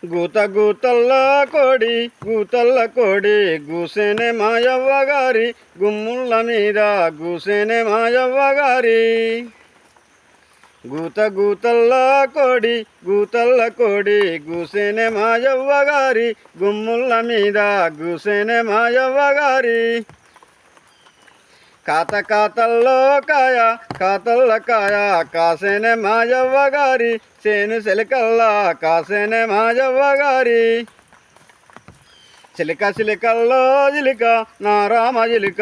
గూత గూతల్ల కోడి గూసేనే మాయవ్వగారి గుమ్ముళ్ళ మీద గూసేనే మాయవ్వగారి. గూతల్ల కోడి గూసేనే మాయవ్వగారి గుమ్ముళ్ళ మీద గూసేనే మాయవ్వగారి. కాతల్లో కాతల్ల కాయ కాసేనే మాయవ్వగారి చేను సిలికల్లా కాసేనే మాయవ్వగారి. చిలికల్లో జిలిక నా రామ జిలిక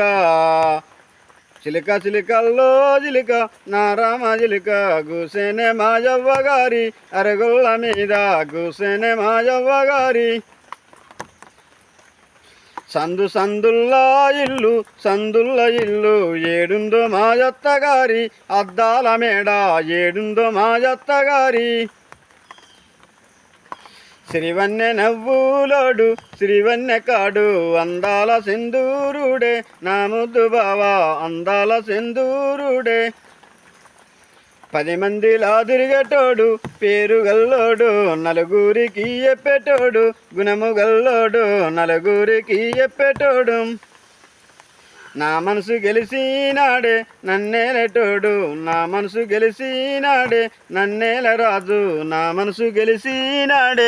చిలికల్లో జిలిక నా రామ జిలిక గూసేనే మాయవ్వగారి అరగుళ్ళ మీద గూసేనే మాయవ్వగారి. సందుల్ల ఇల్లు ఏడుందో మాయత్తగారి అద్దాల మేడ ఏడుందో మాయత్తగారి. సిరివన్నె నవ్వులోడు సిరివన్నె కాడు అందాల సింధూరుడే నా ముద్దు బావా అందాల సింధూరుడే. 10 మందిలా తిరిగేటోడు పేరు గల్లోడు నలుగురికి ఎప్పేటోడు గుణము గల్లోడు నలుగురికి ఎప్పేటోడు. నా మనసు గెలిసినాడే నన్నేలటోడు నా మనసు గెలిసినాడే నన్నేల రాజు నా మనసు గెలిసినాడే.